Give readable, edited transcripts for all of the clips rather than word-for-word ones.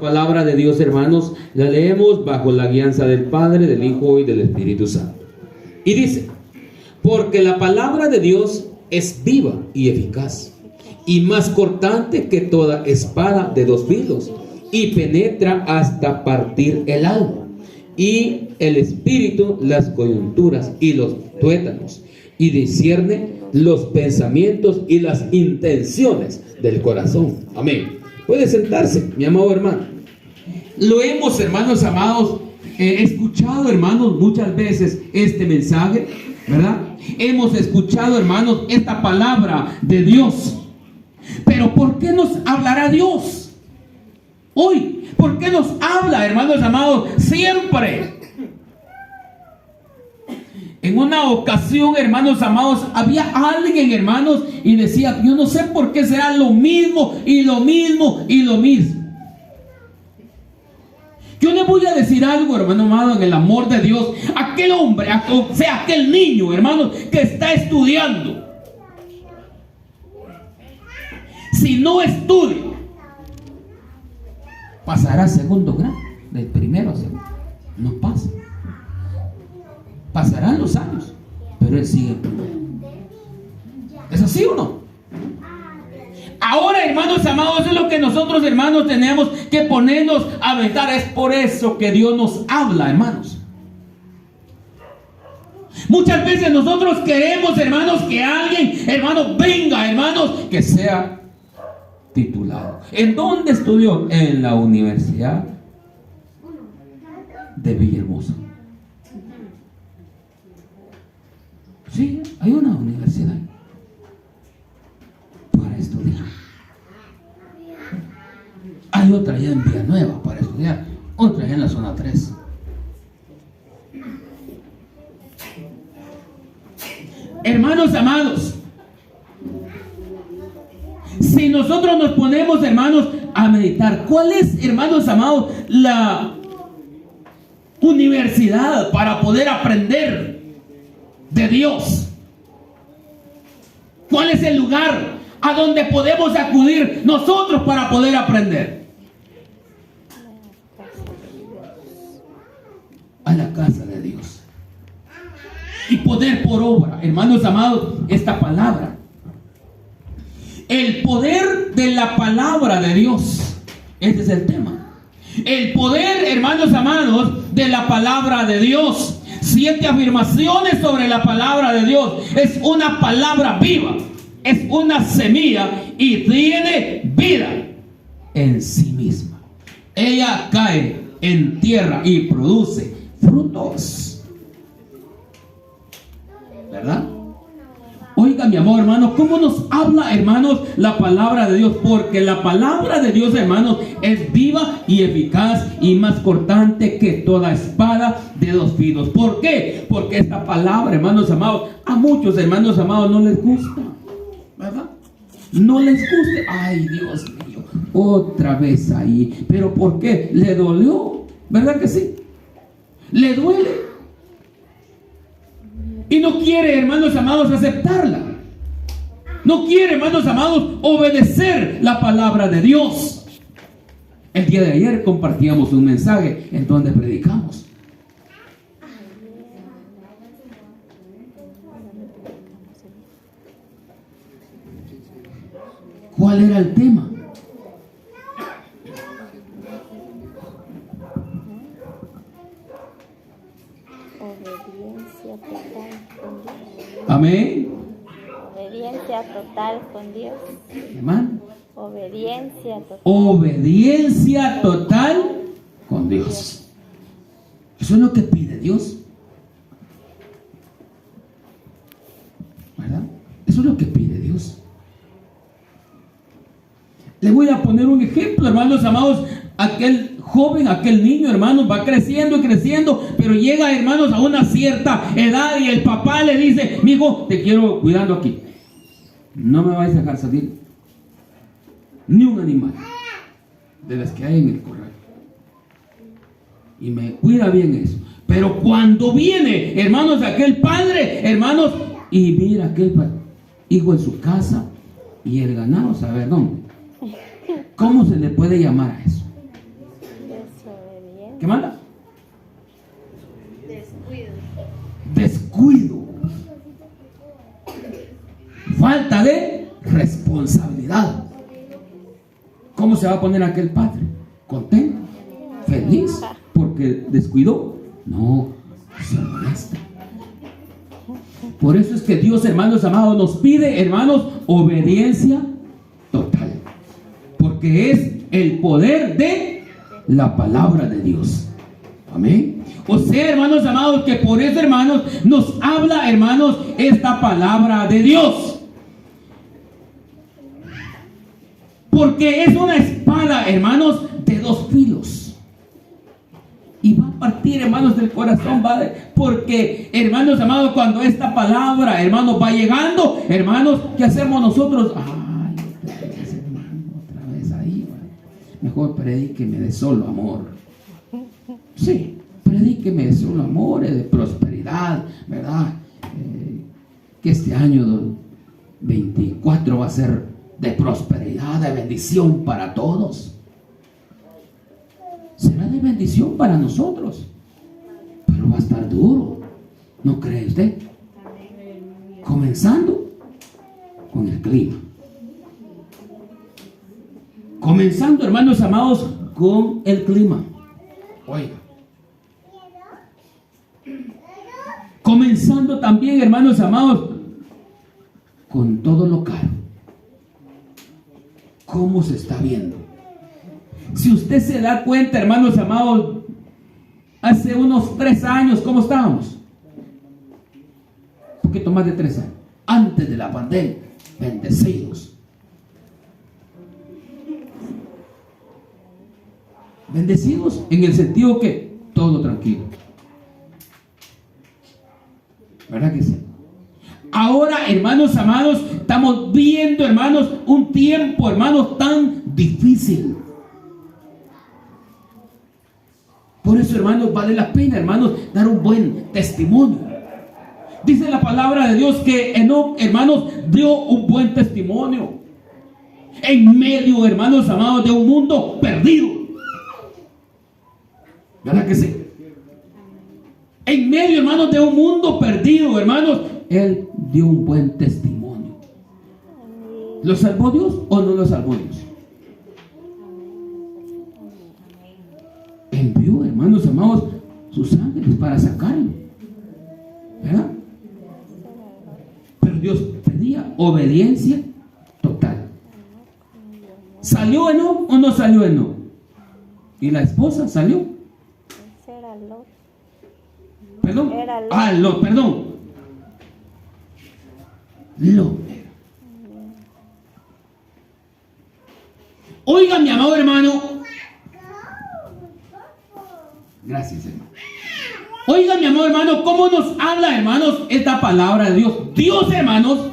palabra de Dios, hermanos, la leemos bajo la guianza del Padre, del Hijo y del Espíritu Santo. Y dice: porque la palabra de Dios es viva y eficaz, y más cortante que toda espada de dos filos, y penetra hasta partir el alma y el espíritu, las coyunturas y los tuétanos, y discierne los pensamientos y las intenciones del corazón. Amén. Puede sentarse, mi amado hermano. Lo hemos, hermanos amados, escuchado, hermanos, muchas veces este mensaje, ¿verdad? Hemos escuchado, hermanos, esta palabra de Dios. Pero ¿por qué nos hablará Dios hoy? ¿Por qué nos habla, hermanos amados, siempre? En una ocasión, hermanos amados, había alguien, hermanos, y decía: yo no sé por qué será lo mismo y lo mismo y lo mismo. Yo le voy a decir algo, hermano amado, en el amor de Dios. Aquel hombre, o sea, aquel niño, hermanos, que está estudiando, si no estudia, pasará a segundo grado, del primero a segundo. No pasa. Pasarán los años, pero él sigue. ¿Es así o no? Ahora, hermanos amados, es lo que nosotros, hermanos, tenemos que ponernos a meditar. Es por eso que Dios nos habla, hermanos. Muchas veces nosotros queremos, hermanos, que alguien, hermanos, venga, hermanos, que sea titulado. ¿En dónde estudió? En la Universidad de Villahermosa. Sí, hay una universidad para estudiar. Hay otra allá en Villanueva para estudiar, otra allá en la zona 3. Hermanos amados, si nosotros nos ponemos, hermanos, a meditar, ¿cuál es, hermanos amados, la universidad para poder aprender de Dios? ¿Cuál es el lugar a donde podemos acudir nosotros para poder aprender? A la casa de Dios. Y poner por obra, hermanos amados, esta palabra. El poder de la palabra de Dios. Este es el tema. El poder, hermanos amados, de la palabra de Dios. 7 afirmaciones sobre la palabra de Dios. Es una palabra viva, es una semilla y tiene vida en sí misma. Ella cae en tierra y produce frutos, ¿verdad? Oiga, mi amor, hermano, ¿cómo nos habla, hermanos, la palabra de Dios? Porque la palabra de Dios, hermanos, es viva y eficaz y más cortante que toda espada de dos filos. ¿Por qué? Porque esta palabra, hermanos amados, a muchos, hermanos amados, no les gusta, ¿verdad? No les gusta. Ay, Dios mío, otra vez ahí. ¿Pero por qué? Le dolió, ¿verdad que sí? Le duele. Y no quiere, hermanos amados, aceptarla. No quiere, hermanos amados, obedecer la palabra de Dios. El día de ayer compartíamos un mensaje en donde predicamos. ¿Cuál era el tema? Obediencia total con Dios. Amén. Obediencia total con Dios. Hermano. Obediencia total. Obediencia total con Dios. Eso es lo que pide Dios, ¿verdad? Eso es lo que pide Dios. Le voy a poner un ejemplo, hermanos amados. Aquel joven, aquel niño, hermanos, va creciendo y creciendo, pero llega, hermanos, a una cierta edad y el papá le dice: mi hijo, te quiero cuidando aquí. No me vais a dejar salir ni un animal de las que hay en el corral. Y me cuida bien eso. Pero cuando viene, hermanos, aquel padre, hermanos, y mira aquel hijo en su casa y el ganado, ¿sabe dónde? ¿Cómo se le puede llamar a eso? ¿Qué manda? Descuido. Falta de responsabilidad. ¿Cómo se va a poner aquel padre? ¿Contento? ¿Feliz? ¿Porque descuidó? No, se molesta. Por eso es que Dios, hermanos amados, nos pide, hermanos, obediencia total. Porque es el poder de la palabra de Dios. Amén. O sea, hermanos amados, que por eso, hermanos, nos habla, hermanos, esta palabra de Dios. Porque es una espada, hermanos, de dos filos. Y va a partir, hermanos, del corazón, ¿vale? Porque, hermanos amados, cuando esta palabra, hermanos, va llegando, hermanos, ¿qué hacemos nosotros? Ay, otra vez, hermano, otra vez ahí, ¿vale? Mejor predíqueme de solo amor. Sí, predíqueme de solo amor, de prosperidad, ¿verdad? Que este año 24 va a ser de prosperidad, de bendición para todos. Será de bendición para nosotros, pero va a estar duro, ¿no cree usted? Comenzando con el clima. Comenzando, hermanos amados, con el clima. Oiga. Comenzando también, hermanos amados, con todo lo caro. ¿Cómo se está viendo? Si usted se da cuenta, hermanos amados, hace unos 3 años, ¿cómo estábamos? Un poquito más de 3 años. Antes de la pandemia, bendecidos. Bendecidos en el sentido que todo tranquilo. ¿Verdad que sí? Ahora, hermanos amados, estamos viendo, hermanos, un tiempo, hermanos, tan difícil. Por eso, hermanos, vale la pena, hermanos, dar un buen testimonio. Dice la palabra de Dios que Enoc, hermanos, dio un buen testimonio en medio, hermanos amados, de un mundo perdido. ¿Verdad que sí? En medio, hermanos, de un mundo perdido, hermanos, él dio un buen testimonio. ¿Lo salvó Dios o no lo salvó Dios? Envió, hermanos amados, sus ángeles para sacarlo. ¿Verdad? Pero Dios pedía obediencia total. ¿Salió Enoc o no salió Enoc? ¿Y la esposa salió? ¿Perdón? Lot, perdón. Lot. Oiga, mi amado hermano. Gracias, hermano. Oiga, mi amado hermano, ¿cómo nos habla, hermanos, esta palabra de Dios? Dios, hermanos,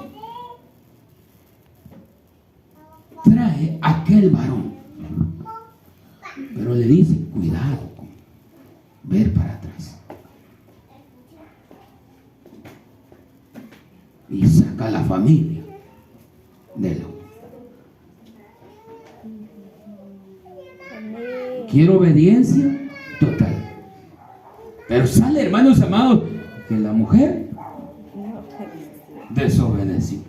trae aquel varón, pero le dice, cuidado con ver para atrás. Y saca a la familia de Lot. Quiero obediencia total. Pero sale, hermanos amados, que la mujer desobedeció.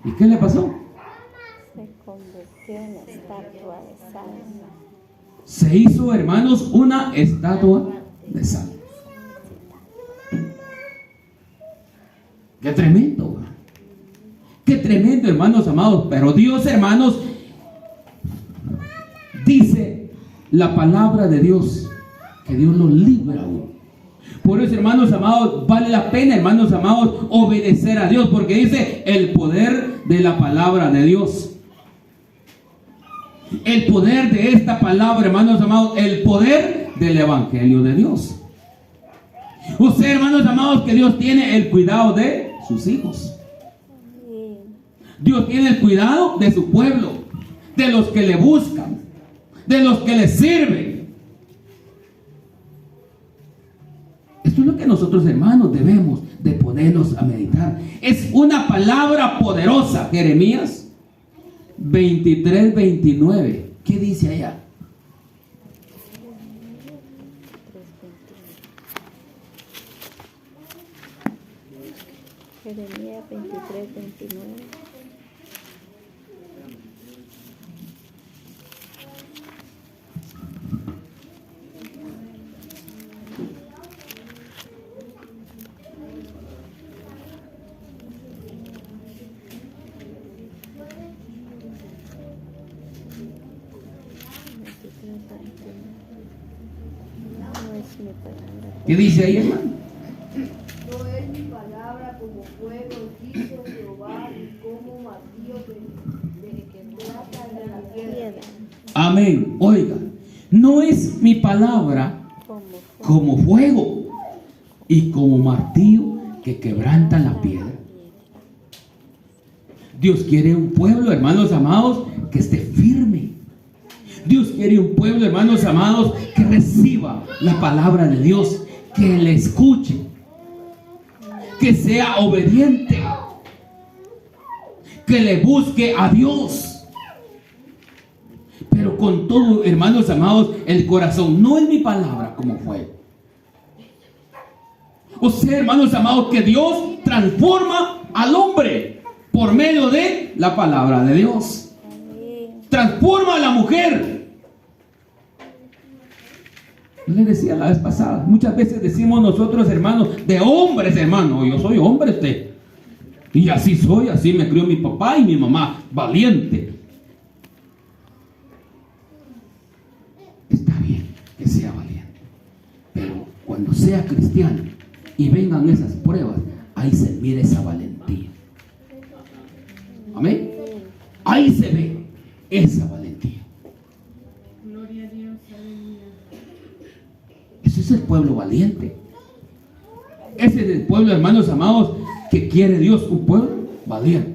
¿Y qué le pasó? Se convirtió en estatua de sal. Se hizo, hermanos, una estatua de sal. Qué tremendo, qué tremendo, hermanos amados. Pero Dios, hermanos, dice la palabra de Dios que Dios lo libra aún. Por eso, hermanos amados, vale la pena, hermanos amados, obedecer a Dios, porque dice el poder de la palabra de Dios. El poder de esta palabra, hermanos amados, el poder del evangelio de Dios. Usted, hermanos amados, que Dios tiene el cuidado de sus hijos. Dios tiene el cuidado de su pueblo, de los que le buscan, de los que le sirven. Esto es lo que nosotros, hermanos, debemos de ponernos a meditar. Es una palabra poderosa. Jeremías 23:29. ¿Qué dice allá? Jeremías 23, 29. No es mi palabra. ¿Qué dice ahí, hermano? No es mi palabra como fuego, dice Jehová, y como martillo que trata de la piedra. Amén. Oiga, no es mi palabra como fuego y como martillo que quebranta la piedra. Dios quiere un pueblo, hermanos amados, que esté firme. Dios quiere un pueblo, hermanos amados, que reciba la palabra de Dios, que le escuche, que sea obediente, que le busque a Dios. Pero con todo, hermanos amados, el corazón, no es mi palabra como fue. O sea, hermanos amados, que Dios transforma al hombre por medio de la palabra de Dios. Transforma a la mujer. Yo les decía la vez pasada, muchas veces decimos nosotros, hermanos, de hombres, hermano, yo soy hombre usted. Y así soy, así me crió mi papá y mi mamá, valiente. Está bien que sea valiente, pero cuando sea cristiano y vengan esas pruebas, ahí se mire esa valentía. Amén. Ahí se ve esa valentía. Gloria a Dios, aleluya. Ese es el pueblo valiente. Ese es el pueblo, hermanos amados, que quiere Dios, un pueblo valiente.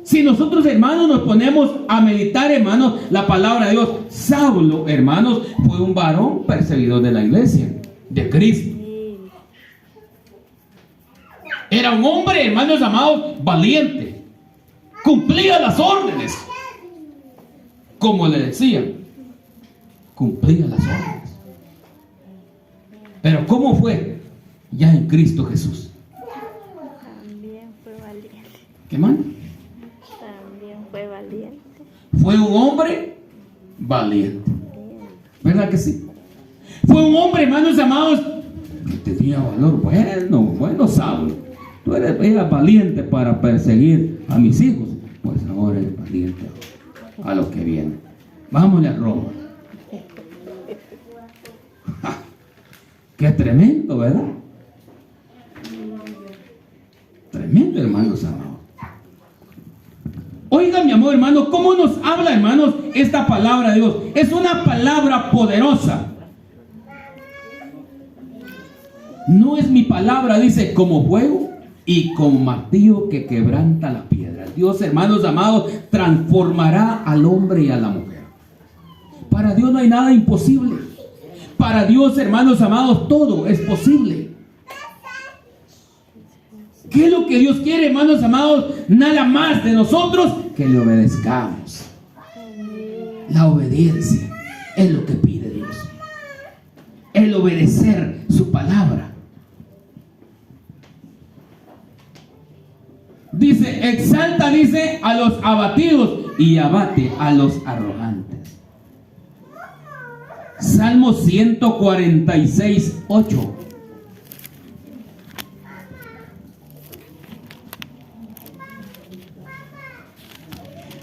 Si nosotros, hermanos, nos ponemos a meditar, hermanos, la palabra de Dios, Saulo, hermanos, fue un varón perseguidor de la iglesia, de Cristo. Era un hombre, hermanos amados, valiente. Cumplía las órdenes. Como le decían, cumplía las órdenes. Pero ¿cómo fue? Ya en Cristo Jesús. También fue valiente. ¿Qué más? También fue valiente. Fue un hombre valiente. ¿Verdad que sí? Fue un hombre, hermanos amados, que tenía valor. Bueno, Saulo, tú eras valiente para perseguir a mis hijos. Pues ahora eres valiente a lo que viene. Vámonos a Roma. Qué tremendo, ¿verdad? Tremendo, hermanos amados. Oiga, mi amor, hermano, ¿cómo nos habla, hermanos, esta palabra de Dios? Es una palabra poderosa. No es mi palabra, dice, como fuego y como martillo que quebranta la piedra. Dios, hermanos amados, transformará al hombre y a la mujer. Para Dios no hay nada imposible. Para Dios, hermanos amados, todo es posible. ¿Qué es lo que Dios quiere, hermanos amados? Nada más de nosotros que le obedezcamos. La obediencia es lo que pide Dios. El obedecer su palabra. Dice, exalta, dice, a los abatidos y abate a los arrogantes. Salmo 146, 8.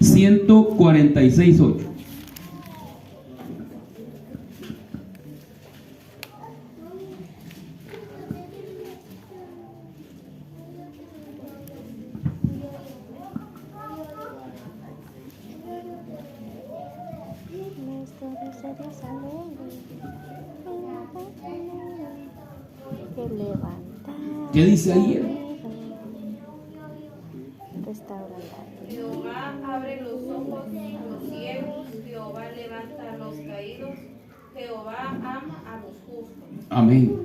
(146:8). ¿Qué dice ahí? Jehová abre los ojos a los ciegos, Jehová levanta a los caídos, Jehová ama a los justos. Amén.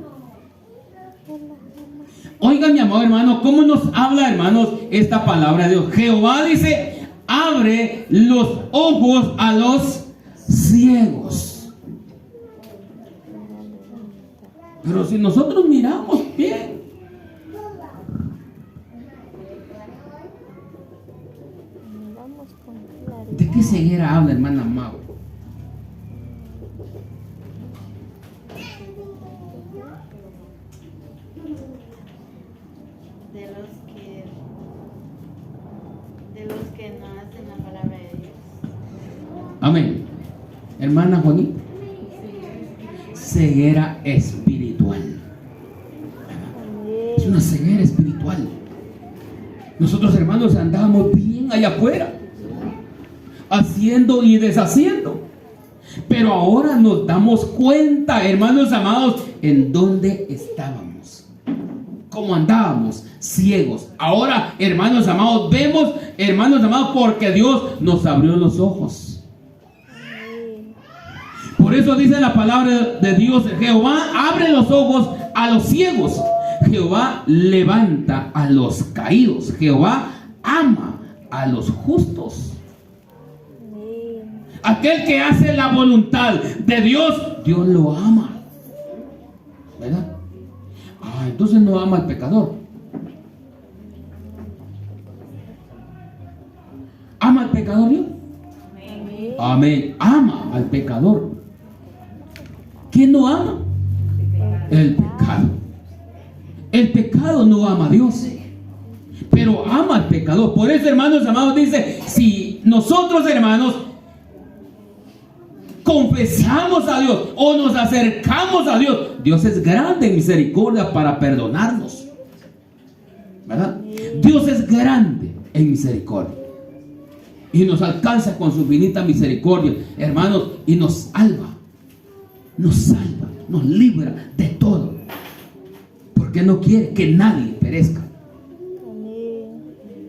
Oiga, mi amado hermano, ¿cómo nos habla, hermanos, esta palabra de Dios? Jehová dice, abre los ojos a los ciegos. Pero si nosotros miramos bien, De los que no hacen la palabra de Dios. Amén. Hermana Juanita, ceguera espiritual. Es una ceguera espiritual. Nosotros, hermanos, andábamos bien allá afuera, haciendo y deshaciendo. Pero ahora nos damos cuenta, hermanos amados, en dónde estábamos, cómo andábamos, ciegos. Ahora, hermanos amados, vemos, hermanos amados, porque Dios nos abrió los ojos. Por eso dice la palabra de Dios: Jehová abre los ojos a los ciegos, Jehová levanta a los caídos, Jehová ama a los justos. Aquel que hace la voluntad de Dios, Dios lo ama, ¿verdad? Entonces no ama al pecador. ¿Ama al pecador Dios? Amén. Ama al pecador. ¿Quién no ama? El pecado. El pecado no ama a Dios, pero ama al pecador. Por eso, hermanos amados, dice: si nosotros, hermanos, confesamos a Dios o nos acercamos a Dios, Dios es grande en misericordia para perdonarnos, ¿verdad? Dios es grande en misericordia y nos alcanza con su infinita misericordia, hermanos, y nos salva, nos libra de todo, porque no quiere que nadie perezca.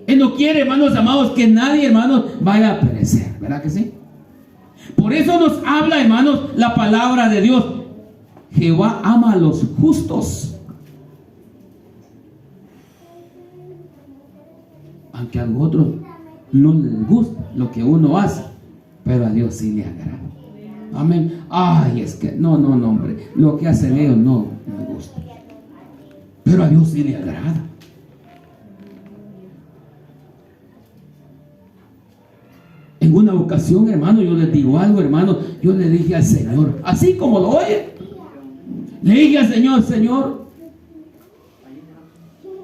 Él no quiere, hermanos amados, que nadie, hermanos, vaya a perecer, ¿verdad que sí? Por eso nos habla, hermanos, la palabra de Dios: Jehová ama a los justos. Aunque a otros no les gusta lo que uno hace, pero a Dios sí le agrada. Amén. Ay, es que no, hombre, lo que hacen ellos no me gusta, pero a Dios sí le agrada. En una ocasión, hermano, yo les digo algo, hermano, yo le dije al Señor, así como lo oye, le dije al Señor: Señor,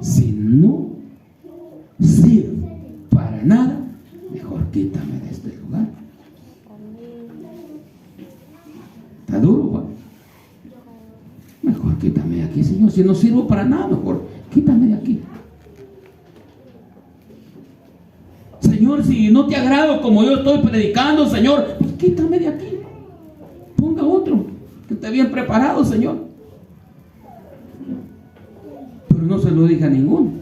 si no sirve para nada, mejor quítame de este lugar. Está duro, Juan. Mejor quítame de aquí, Señor. Si no sirvo para nada, mejor quítame de aquí. Señor, si no te agrado como yo estoy predicando, Señor, pues quítame de aquí. Ponga otro que esté bien preparado, Señor. Pero no se lo dije a ninguno,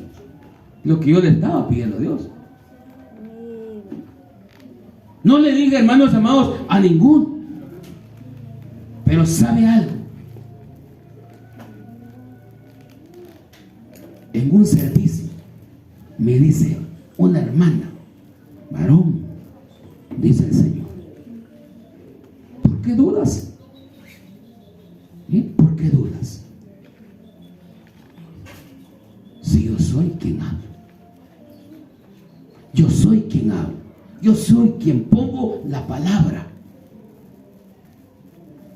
lo que yo le estaba pidiendo a Dios. No le dije, hermanos amados, a ninguno. Pero ¿sabe algo? En un servicio me dice una hermana: varón, dice el Señor, ¿por qué dudas? ¿Por qué dudas? Si yo soy quien hablo, yo soy quien hablo, yo soy quien pongo la palabra.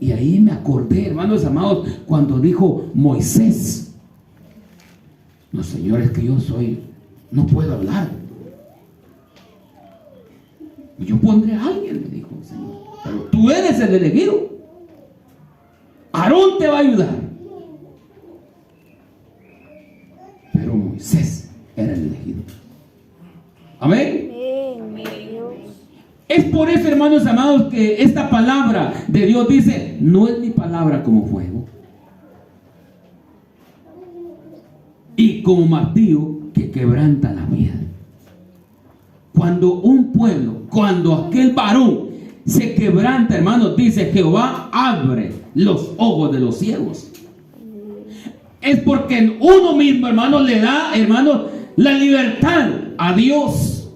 Y ahí me acordé, hermanos amados, cuando dijo Moisés: no, Señor, es que yo soy, no puedo hablar. Yo pondré a alguien, le dijo el Señor, pero tú eres el elegido. Aarón te va a ayudar. Pero Moisés era el elegido. Amén. Es por eso, hermanos amados, que esta palabra de Dios dice: no es mi palabra como fuego y como martillo que quebranta la piedra. Cuando un pueblo, cuando aquel varón se quebranta, hermanos, dice: Jehová abre los ojos de los ciegos. Es porque uno mismo, hermano, le da, hermano, la libertad a Dios.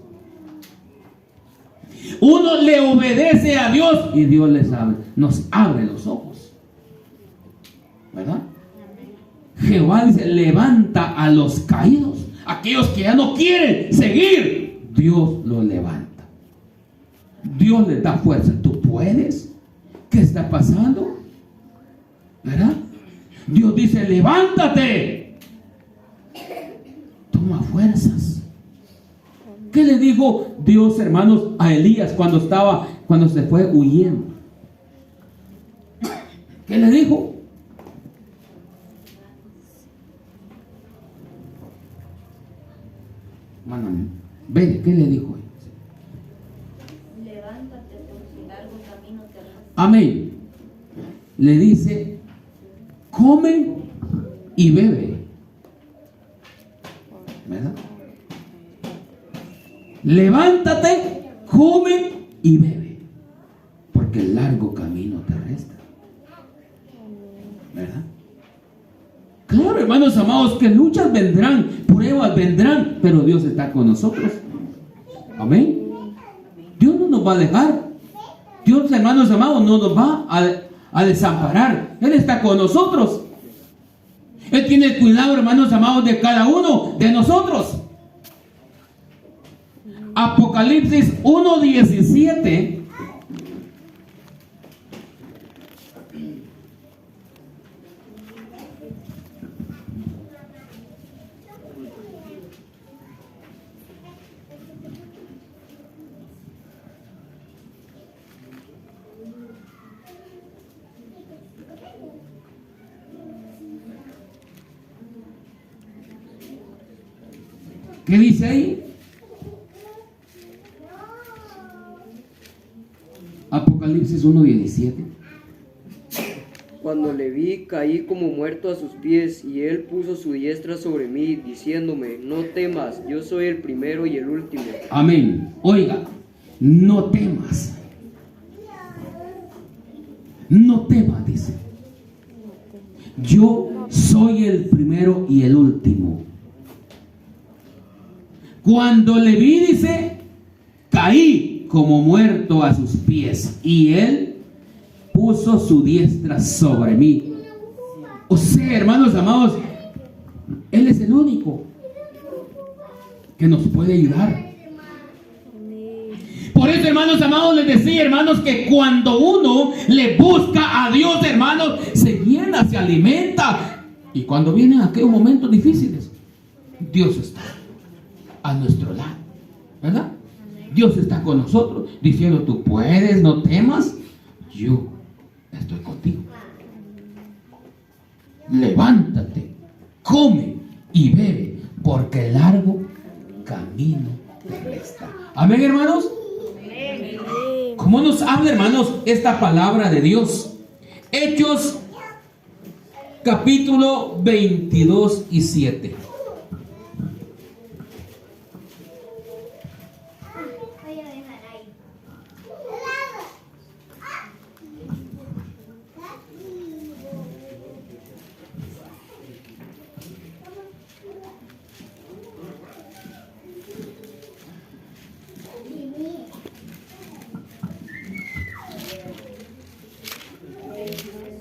Uno le obedece a Dios y Dios nos abre los ojos, ¿verdad? Jehová dice: levanta a los caídos. Aquellos que ya no quieren seguir, Dios los levanta. Dios les da fuerza. ¿Tú puedes? ¿Qué está pasando? ¿Verdad? Dios dice, levántate. Toma fuerzas. ¿Qué le dijo Dios, hermanos, a Elías cuando se fue huyendo? ¿Qué le dijo? Mándame. Ve, ¿qué le dijo? Levántate, porque largo camino te resta. Amén. Le dice, come y bebe. ¿Verdad? Levántate, come y bebe, porque el largo camino te resta. ¿Verdad? Claro, hermanos amados, que luchas vendrán, pruebas vendrán, pero Dios está con nosotros. Amén. Dios no nos va a dejar. Dios, hermanos amados, no nos va a desamparar. Él está con nosotros. Él tiene cuidado, hermanos amados, de cada uno de nosotros. Apocalipsis 1:17. ¿Qué dice ahí? Apocalipsis 1:17. Cuando le vi, caí como muerto a sus pies, y él puso su diestra sobre mí, diciéndome, no temas, yo soy el primero y el último. Amén. Oiga, no temas. No temas, dice. Yo soy el primero y el último. Cuando le vi, dice, caí como muerto a sus pies, y él puso su diestra sobre mí. O sea, hermanos amados, él es el único que nos puede ayudar. Por eso, hermanos amados, les decía, hermanos, que cuando uno le busca a Dios, hermanos, se llena, se alimenta. Y cuando vienen aquellos momentos difíciles, Dios está a nuestro lado, ¿verdad? Dios está con nosotros, diciendo, tú puedes, no temas, yo estoy contigo. Levántate, come y bebe, porque largo camino te resta. Amén, hermanos. ¿Cómo nos habla, hermanos, esta palabra de Dios? Hechos capítulo 22:7.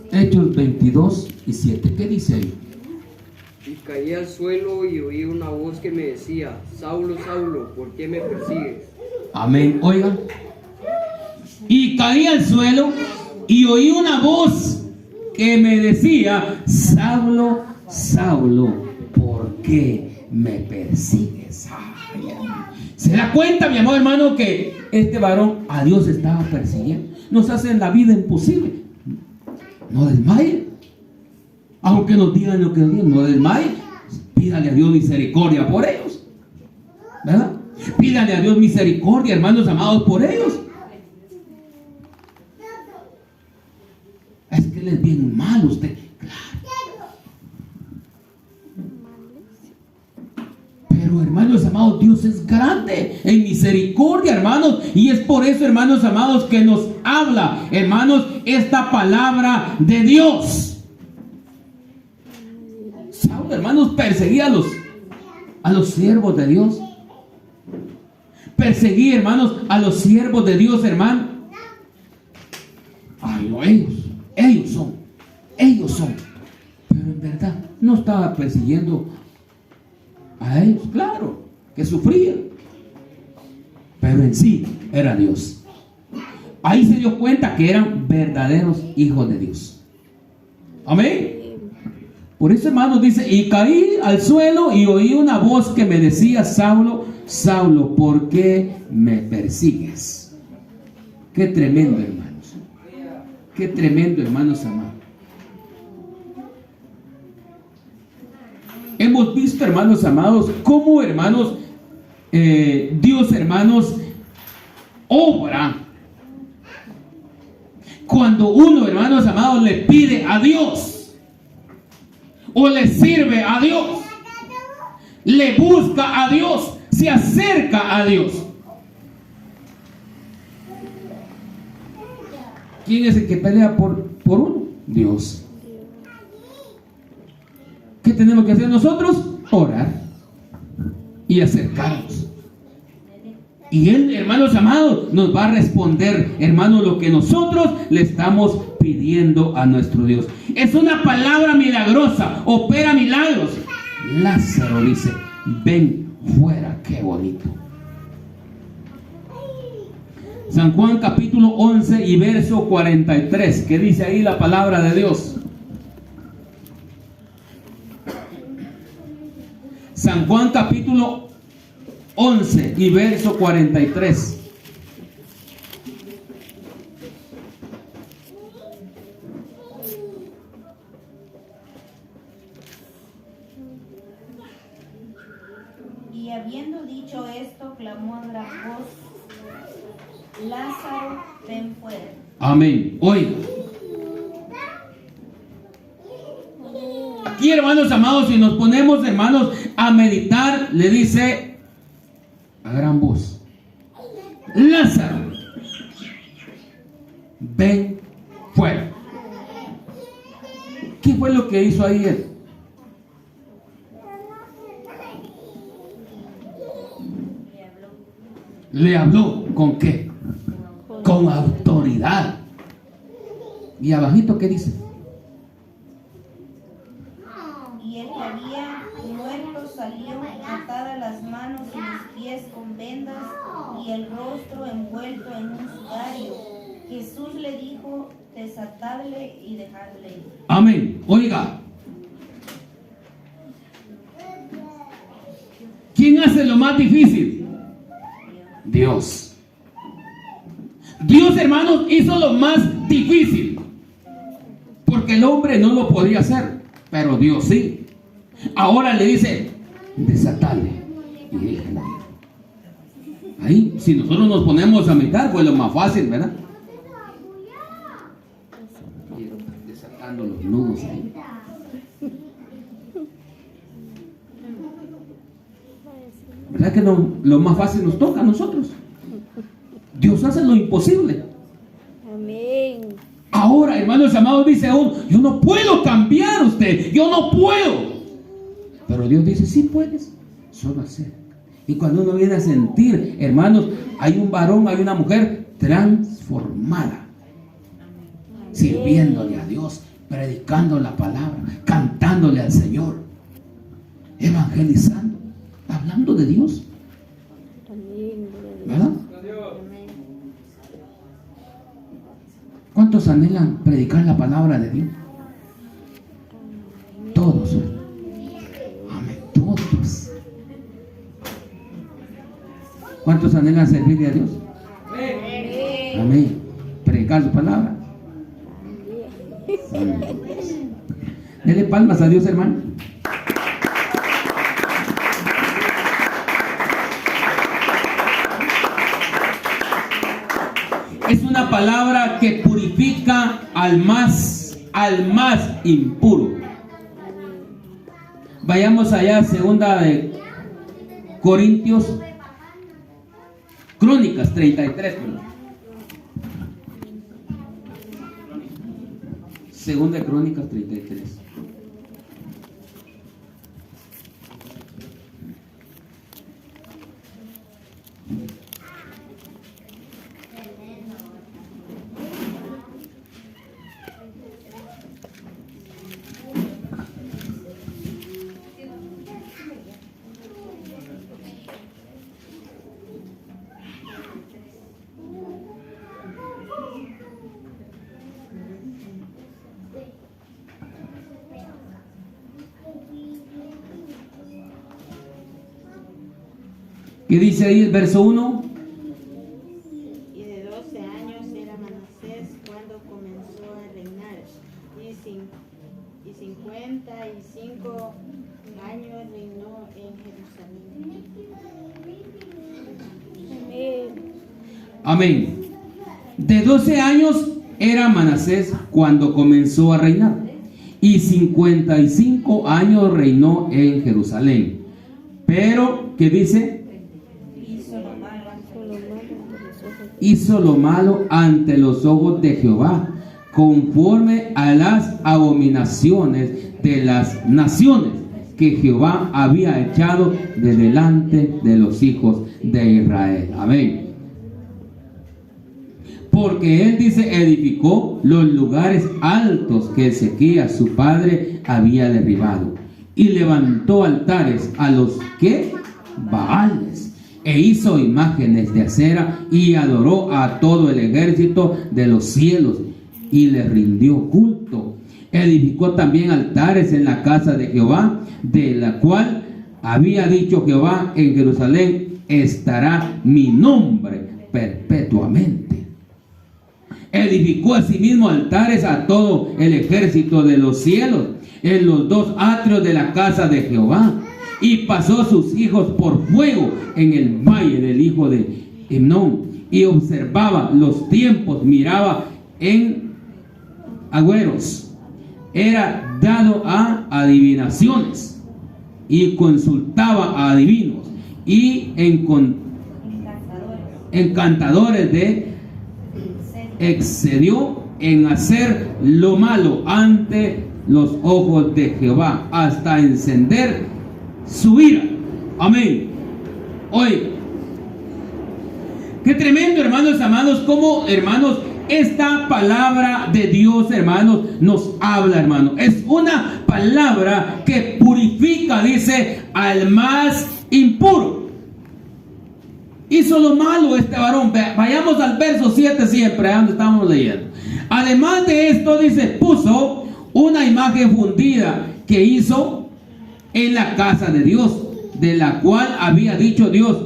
Hechos 22:7. ¿Qué dice ahí? Y caí al suelo y oí una voz que me decía, Saulo, Saulo, ¿por qué me persigues? Amén. Oiga. Y caí al suelo y oí una voz que me decía, Saulo, Saulo, ¿por qué me persigues? Ay, ¿se da cuenta, mi amado hermano, que este varón a Dios estaba persiguiendo? Nos hacen la vida imposible. No desmaye. Aunque nos digan lo que nos digan, no desmaye. Pídale a Dios misericordia por ellos, ¿verdad? Pídale a Dios misericordia, hermanos amados, por ellos. Es que Él es bien malo, usted. Claro. Pero, hermanos amados, Dios es grande en misericordia, hermanos. Y es por eso, hermanos amados, que nos habla, hermanos, esta palabra de Dios. Saulo, hermanos, perseguía a los siervos de Dios. Perseguía, hermanos, a los siervos de Dios, hermano. Ay, no, ellos son. Pero en verdad, no estaba persiguiendo a ellos, claro, que sufrían. Pero en sí, era Dios. ahí se dio cuenta que eran verdaderos hijos de Dios. Amén. Por eso, hermanos, dice, y caí al suelo y oí una voz que me decía: Saulo, Saulo, ¿por qué me persigues? Qué tremendo, hermanos. Qué tremendo, hermanos amados. Hemos visto, hermanos amados, cómo, hermanos, Dios, hermanos, obra cuando uno, hermanos amados, le pide a Dios o le sirve a Dios, le busca a Dios, se acerca a Dios. ¿Quién es el que pelea por uno? Dios. ¿Qué tenemos que hacer nosotros? Orar y acercarnos. Y Él, hermanos amados, nos va a responder, hermanos, lo que nosotros le estamos pidiendo a nuestro Dios. Es una palabra milagrosa, opera milagros. Lázaro dice: ven fuera. Qué bonito. San Juan capítulo 11 y verso 43. ¿Qué dice ahí la palabra de Dios? San Juan capítulo 11 y verso 43. Y habiendo dicho esto, clamó a gran voz: Lázaro, ven fuera. Amén. Oiga. Aquí, hermanos amados, si nos ponemos, hermanos, a meditar, le dice a gran voz: Lázaro, ven fuera. ¿Qué fue lo que hizo ahí él? Le habló. ¿Con qué? Con autoridad. Y abajito, ¿qué dice? Y el que había muerto salió, atadas las manos y los pies con vendas y el rostro envuelto en un sudario. Jesús le dijo: desatadle y dejadle ir. Amén. Oiga, ¿quién hace lo más difícil? Dios. Dios, hermanos, hizo lo más difícil, porque el hombre no lo podía hacer, pero Dios sí. Ahora le dice: desatale y déjala ir. Ahí, si nosotros nos ponemos a meditar, pues lo más fácil, ¿verdad? Desatando los nudos ahí. ¿Verdad que lo más fácil nos toca a nosotros? Dios hace lo imposible. Amén. Ahora, hermanos amados, dice aún: yo no puedo cambiar usted, yo no puedo. Pero Dios dice: sí puedes, solo hacer. Y cuando uno viene a sentir, hermanos, hay un varón, hay una mujer transformada, sirviéndole a Dios, predicando la palabra, cantándole al Señor, evangelizando, hablando de Dios. Amén. ¿Verdad? ¿Cuántos anhelan predicar la palabra de Dios? Todos. Amén. Todos. ¿Cuántos anhelan servirle a Dios? Amén. Predicar su palabra. Amén. Dele palmas a Dios, hermano. Es una palabra que purifica al más impuro. Vayamos allá, segunda de Corintios, Crónicas 33. Segunda de Crónicas 33. ¿Qué dice ahí el verso 1? Y de 12 años era Manasés cuando comenzó a reinar, y 55 años reinó en Jerusalén. Amén. De 12 años era Manasés cuando comenzó a reinar, y 55 años reinó en Jerusalén. Pero, ¿qué dice? Hizo lo malo ante los ojos de Jehová, conforme a las abominaciones de las naciones que Jehová había echado de delante de los hijos de Israel. Amén. Porque él dice, edificó los lugares altos que Ezequías su padre había derribado, y levantó altares a los que Baales, e hizo imágenes de acera, y adoró a todo el ejército de los cielos, y le rindió culto. Edificó también altares en la casa de Jehová, de la cual había dicho Jehová, en Jerusalén estará mi nombre perpetuamente. Edificó asimismo altares a todo el ejército de los cielos en los dos atrios de la casa de Jehová, y pasó sus hijos por fuego en el valle del hijo de Himnón, y observaba los tiempos, miraba en agüeros, era dado a adivinaciones, y consultaba a adivinos y encantadores de excedió en hacer lo malo ante los ojos de Jehová, hasta encender su ira. Amén. Hoy, qué tremendo, hermanos amados, como, hermanos, esta palabra de Dios, hermanos, nos habla, hermanos. Es una palabra que purifica, dice, al más impuro. Hizo lo malo este varón. Vayamos al verso 7 siempre, donde estamos leyendo. Además de esto, dice, puso una imagen fundida que hizo en la casa de Dios, de la cual había dicho Dios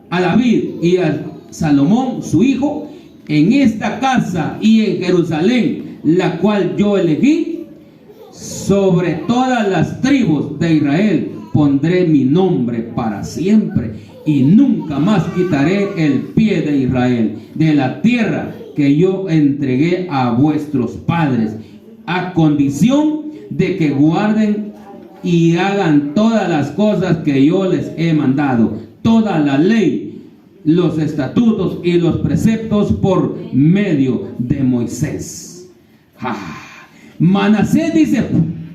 a David y a Salomón su hijo: en esta casa y en Jerusalén, la cual yo elegí, sobre todas las tribus de Israel pondré mi nombre para siempre, y nunca más quitaré el pie de Israel de la tierra que yo entregué a vuestros padres, a condición de que guarden y hagan todas las cosas que yo les he mandado, toda la ley, los estatutos y los preceptos por medio de Moisés. Manasés dice,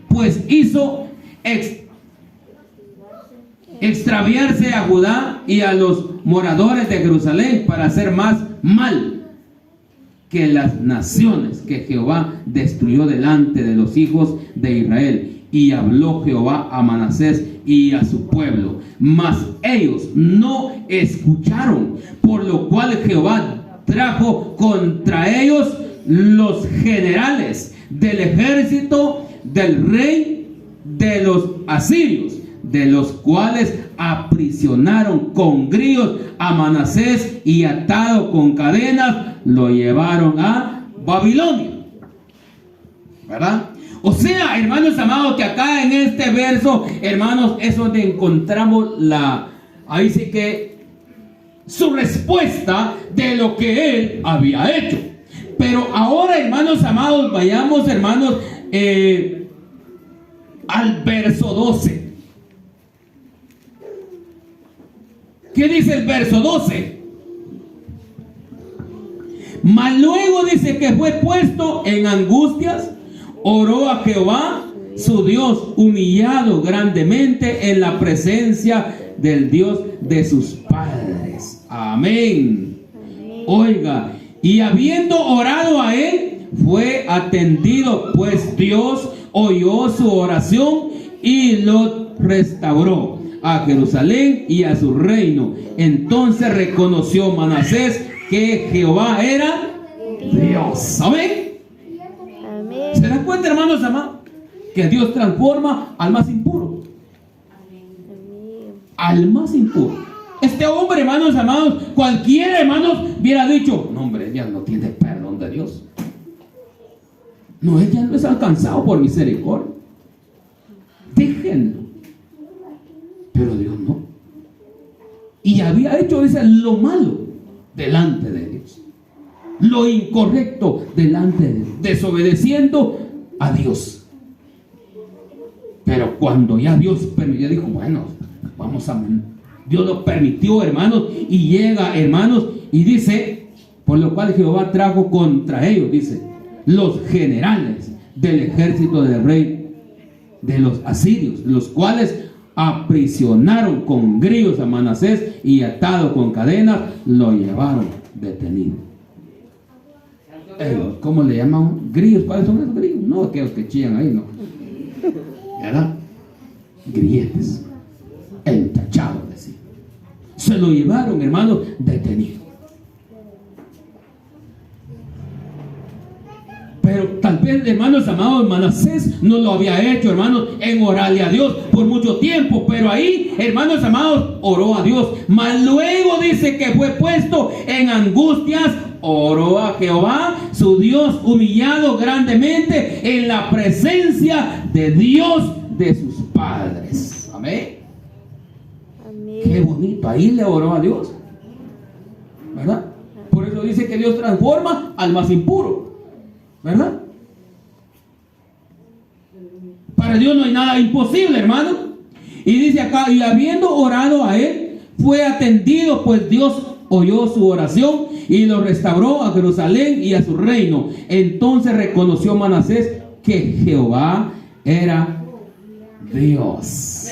pues hizo extraviarse a Judá y a los moradores de Jerusalén para hacer más mal que las naciones que Jehová destruyó delante de los hijos de Israel. Y habló Jehová a Manasés y a su pueblo, mas ellos no escucharon, por lo cual Jehová trajo contra ellos los generales del ejército del rey de los asirios, de los cuales aprisionaron con grillos a Manasés, y atado con cadenas lo llevaron a Babilonia. ¿Verdad? O sea, hermanos amados, que acá en este verso, hermanos, es donde encontramos ahí sí que su respuesta de lo que él había hecho. Pero ahora, hermanos amados, vayamos, hermanos, al verso 12. ¿Qué dice el verso 12? Mas luego dice que fue puesto en angustias, oró a Jehová su Dios, humillado grandemente en la presencia del Dios de sus padres. Amén. Oiga, y habiendo orado a él, fue atendido, pues Dios oyó su oración y lo restauró a Jerusalén y a su reino. Entonces reconoció Manasés que Jehová era Dios. Amén. ¿Se dan cuenta, hermanos amados? Que Dios transforma al más impuro. Al más impuro. Este hombre, hermanos amados, cualquiera, hermanos, hubiera dicho, no hombre, ella no tiene perdón de Dios. No, ella no es alcanzado por misericordia. Déjenlo. Pero Dios no. Y había hecho, dice, lo malo delante de Dios. Lo incorrecto delante de Dios. Desobedeciendo a Dios. Pero cuando ya Dios permitió, dijo, bueno, vamos a... Dios lo permitió, hermanos, y llega, hermanos, y dice, por lo cual Jehová trajo contra ellos, dice, los generales del ejército del rey de los asirios, los cuales aprisionaron con grillos a Manasés y atado con cadenas, lo llevaron detenido. ¿Cómo le llaman? Grillos. ¿Cuáles son esos grillos? No, aquellos que chillan ahí, no. ¿Verdad? Grilletes. Entachado, decía. Se lo llevaron, hermanos, detenido. Pero tal vez, hermanos amados, Manasés no lo había hecho, hermanos, en orarle a Dios por mucho tiempo. Pero ahí, hermanos amados, oró a Dios. Mas luego dice que fue puesto en angustias, oró a Jehová, su Dios, humillado grandemente en la presencia de Dios de sus padres. Amén. Amén. Qué bonito, ahí le oró a Dios, ¿verdad? Por eso dice que Dios transforma al más impuro, ¿verdad? Para Dios no hay nada imposible, hermano. Y dice acá, y habiendo orado a él, fue atendido, pues Dios oyó su oración y lo restauró a Jerusalén y a su reino. Entonces reconoció Manasés que Jehová era Dios.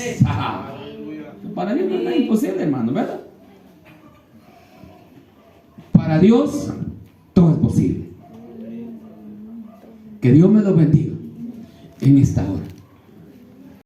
Para Dios no es nada imposible, hermano, ¿verdad? Para Dios todo es posible. Que Dios me lo bendiga en esta hora.